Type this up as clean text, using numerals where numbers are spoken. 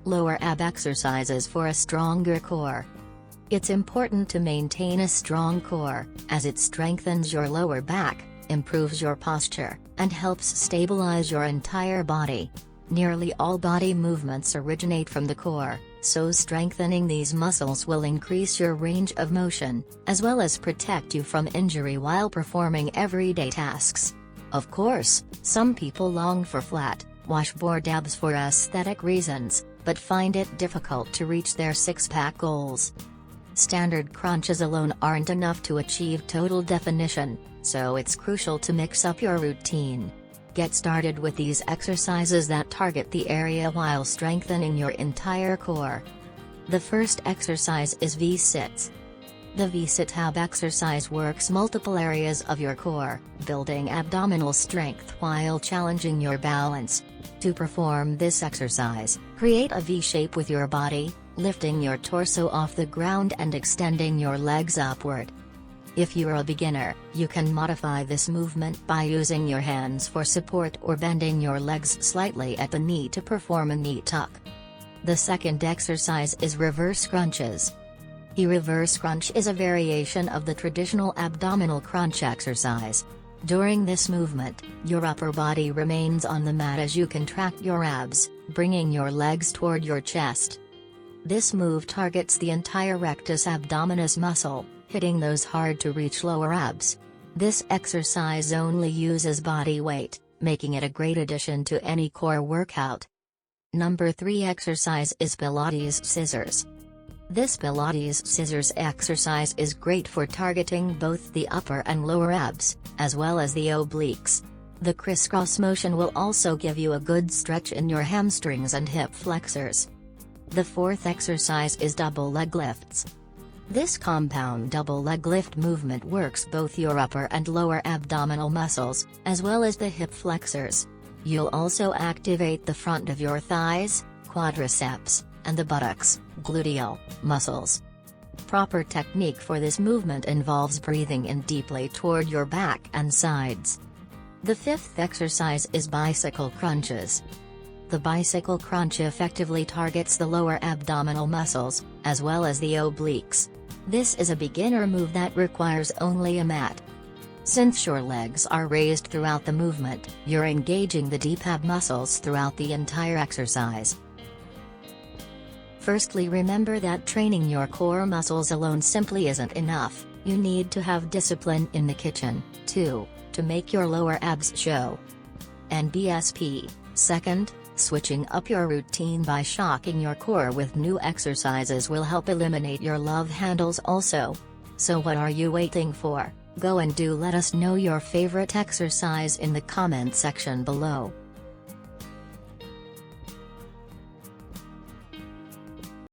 Lower ab exercises for a stronger core. It's important to maintain a strong core, as it strengthens your lower back, improves your posture, and helps stabilize your entire body. Nearly all body movements originate from the core, so strengthening these muscles will increase your range of motion, as well as protect you from injury while performing everyday tasks. Of course, some people long for flat, washboard abs for aesthetic reasons, but find it difficult to reach their six-pack goals. Standard crunches alone aren't enough to achieve total definition, so it's crucial to mix up your routine. Get started with these exercises that target the area while strengthening your entire core. The first exercise is V-sits. The V-sit ab exercise works multiple areas of your core, building abdominal strength while challenging your balance. To perform this exercise, create a V shape with your body, lifting your torso off the ground and extending your legs upward. If you're a beginner, you can modify this movement by using your hands for support or bending your legs slightly at the knee to perform a knee tuck. The second exercise is reverse crunches. A reverse crunch is a variation of the traditional abdominal crunch exercise. During this movement, your upper body remains on the mat as you contract your abs, bringing your legs toward your chest. This move targets the entire rectus abdominis muscle, hitting those hard-to-reach lower abs. This exercise only uses body weight, making it a great addition to any core workout. Number 3 exercise is Pilates Scissors. This Pilates Scissors exercise is great for targeting both the upper and lower abs, as well as the obliques. The crisscross motion will also give you a good stretch in your hamstrings and hip flexors. The fourth exercise is double leg lifts. This compound double leg lift movement works both your upper and lower abdominal muscles, as well as the hip flexors. You'll also activate the front of your thighs, quadriceps, and the buttocks, gluteal, muscles. Proper technique for this movement involves breathing in deeply toward your back and sides. The fifth exercise is bicycle crunches. The bicycle crunch effectively targets the lower abdominal muscles, as well as the obliques. This is a beginner move that requires only a mat. Since your legs are raised throughout the movement, you're engaging the deep ab muscles throughout the entire exercise. Firstly, remember that training your core muscles alone simply isn't enough. You need to have discipline in the kitchen, too, to make your lower abs show. And BSP. Second, switching up your routine by shocking your core with new exercises will help eliminate your love handles also. So what are you waiting for? Go and let us know your favorite exercise in the comment section below.